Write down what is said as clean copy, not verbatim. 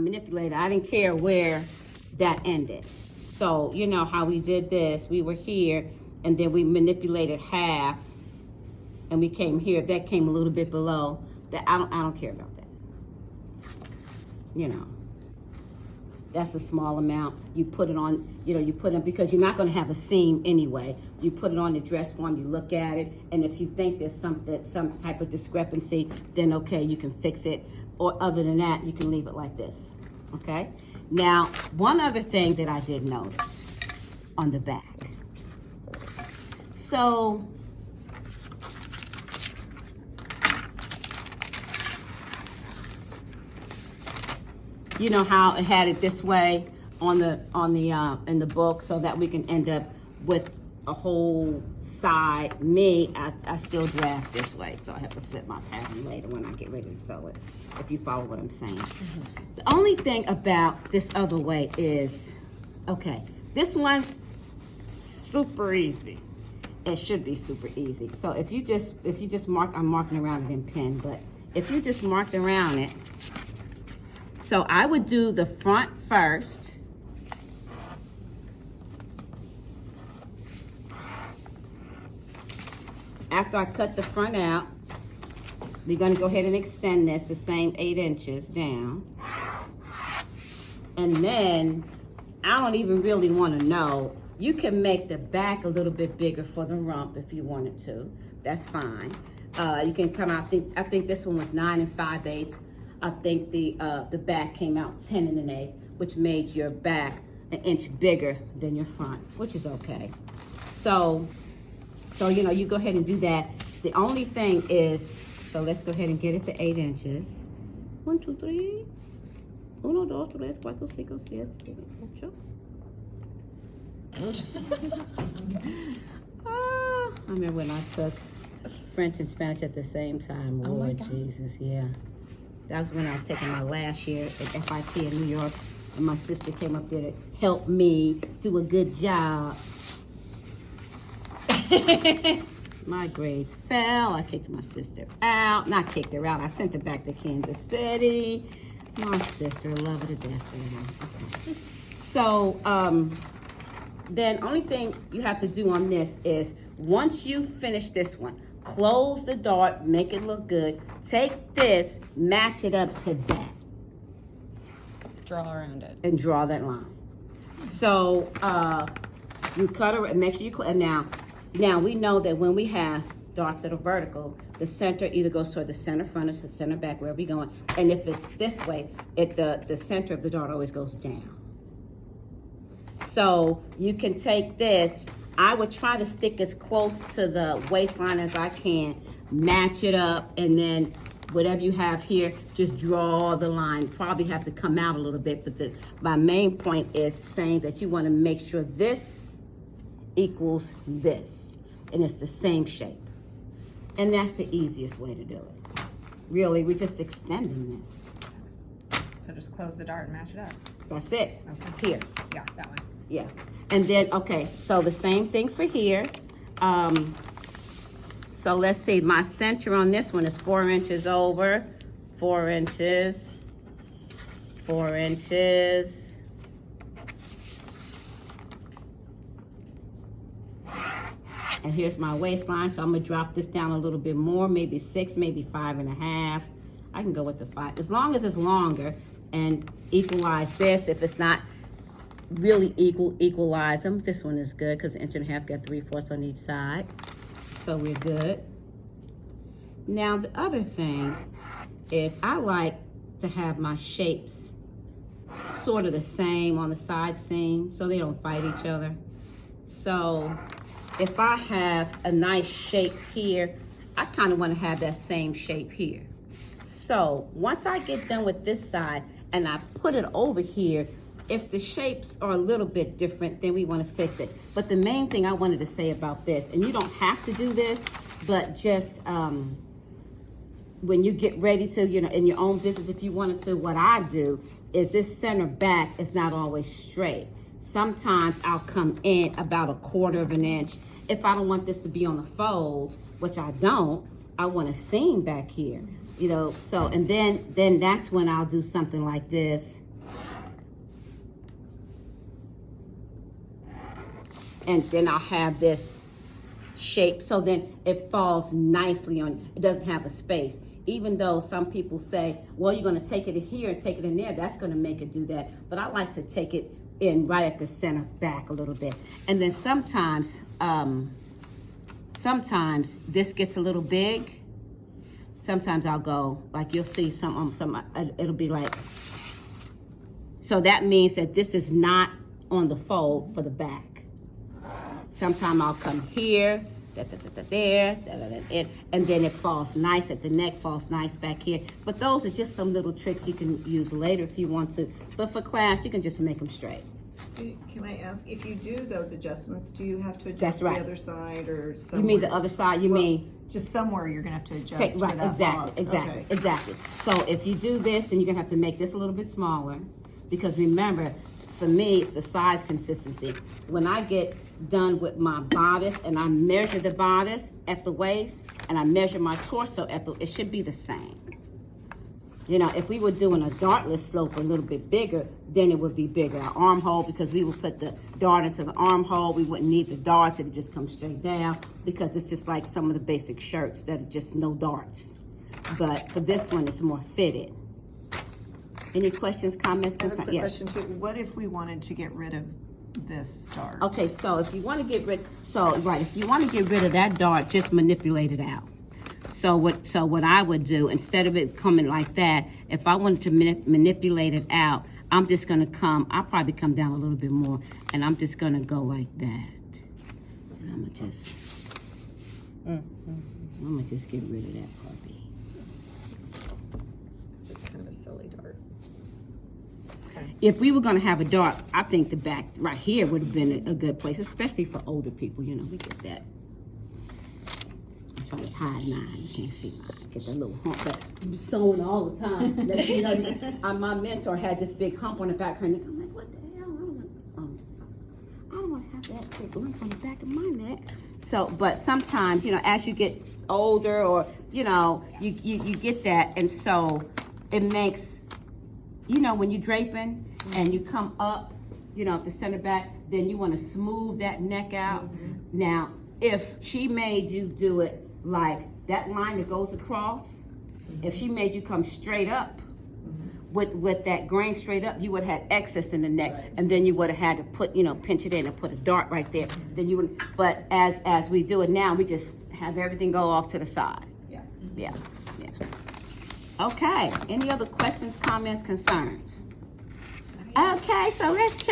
Manipulator. I didn't care where that ended. So you know how we did this. We were here and then we manipulated half and we came here. If that came a little bit below, that I don't care about that. You know. That's a small amount. You put it on, you put it, because you're not gonna have a seam anyway. You put it on the dress form, you look at it, and if you think there's some type of discrepancy, then okay, you can fix it. Or other than that, you can leave it like this, okay? Now, one other thing that I did notice on the back. So, you know how it had it this way in the book, so that we can end up with a whole side. I still draft this way, so I have to flip my pattern later when I get ready to sew it, if you follow what I'm saying. The only thing about this other way is, okay, this one, super easy. It should be super easy. So if you just mark, I'm marking around it in pen, but if you just marked around it, so I would do the front first. After I cut the front out, we're gonna go ahead and extend this the same 8 inches down. And then, I don't even really wanna know, you can make the back a little bit bigger for the rump if you wanted to. That's fine. You can come out, I think this one was 9 5/8. I think the back came out 10 1/8, which made your back an inch bigger than your front, which is okay. So you go ahead and do that. The only thing is, so let's go ahead and get it to 8 inches. 1, 2, 3. 1, 2, 3, 4, 5, 6, 7, 8. I remember when I took French and Spanish at the same time. Lord Jesus, yeah. That was when I was taking my last year at FIT in New York, and my sister came up there to help me do a good job. My grades fell. I kicked my sister out. Not kicked her out. I sent her back to Kansas City. My sister, love her to death. Okay. So, then only thing you have to do on this is, once you finish this one, close the dart, make it look good. Take this, match it up to that. Draw around it. And draw that line. So, you cut it, make sure you cut. Now we know that when we have darts that are vertical, the center either goes toward the center front or the center back, wherever we're going. And if it's this way, the center of the dart always goes down. So you can take this. I would try to stick as close to the waistline as I can, match it up, and then whatever you have here, just draw the line. Probably have to come out a little bit, but my main point is saying that you want to make sure this equals this, and it's the same shape. And that's the easiest way to do it. Really, we're just extending this. So just close the dart and match it up. That's it. Okay. Here. Yeah, that one. Yeah. And then, okay, so the same thing for here. So let's see, my center on this one is 4 inches over, 4 inches, 4 inches. And here's my waistline, so I'm gonna drop this down a little bit more, maybe 6, maybe 5.5. I can go with the 5, as long as it's longer, and equalize this. If it's not really equalize them. This one is good because 1.5 inches got 3/4 on each side. So we're good. Now the other thing is I like to have my shapes sort of the same on the side seam so they don't fight each other. So if I have a nice shape here, I kind of want to have that same shape here. So once I get done with this side and I put it over here, if the shapes are a little bit different, then we want to fix it. But the main thing I wanted to say about this, and you don't have to do this, but just when you get ready to, in your own business, if you wanted to, what I do is this center back is not always straight. Sometimes I'll come in about 1/4 inch. If I don't want this to be on the fold, which I don't, I want a seam back here, so, and then that's when I'll do something like this and then I'll have this shape, so then it falls nicely on, it doesn't have a space. Even though some people say, well, you're gonna take it in here and take it in there, that's gonna make it do that. But I like to take it in right at the center back a little bit. And then sometimes this gets a little big. Sometimes I'll go, like you'll see it'll be like, so that means that this is not on the fold for the back. Sometimes I'll come here, there, and then it falls nice at the neck, falls nice back here. But those are just some little tricks you can use later if you want to. But for class, you can just make them straight. Can I ask, if you do those adjustments, do you have to adjust That's right. the other side or somewhere? You mean the other side? You mean Just somewhere you're gonna have to adjust take for right? that loss. Exactly. Okay. Exactly. So if you do this, then you're gonna have to make this a little bit smaller, because remember, for me, it's the size consistency. When I get done with my bodice and I measure the bodice at the waist and I measure my torso at the, it should be the same. You know, if we were doing a dartless slope a little bit bigger, then it would be bigger. Our armhole, because we would put the dart into the armhole, we wouldn't need the darts, it'd just come straight down, because it's just like some of the basic shirts that are just no darts. But for this one, it's more fitted. Any questions, comments, I have a concerns? quick Yes. question too. What if we wanted to get rid of this dart? Okay, so if you want to get rid, if you want to get rid of that dart, just manipulate it out. So what I would do, instead of it coming like that, if I wanted to manipulate it out, I'm just gonna I'll probably come down a little bit more, and I'm just gonna go like that. And I'm gonna just get rid of that puppy. It's kind of a silly dart. If we were gonna have a dart, I think the back right here would have been a good place, especially for older people. You know, we get that. Try to hide mine. You can't see mine. Get that little hump that I'm sewing all the time. You know, my mentor had this big hump on the back of her neck. I'm like, what the hell? I don't want to have that big lump on the back of my neck. So, but sometimes, you know, as you get older, or you know, you get that, and so it makes, you know, when you're draping and you come up, you know, at the center back, then you want to smooth that neck out. Now, if she made you do it like that line that goes across, if she made you come straight up with that grain straight up, you would have had excess in the neck, and then you would have had to put, you know, pinch it in and put a dart right there. Then you would, but as we do it now, we just have everything go off to the side. Yeah. Okay, any other questions, comments, concerns? Okay, so let's check.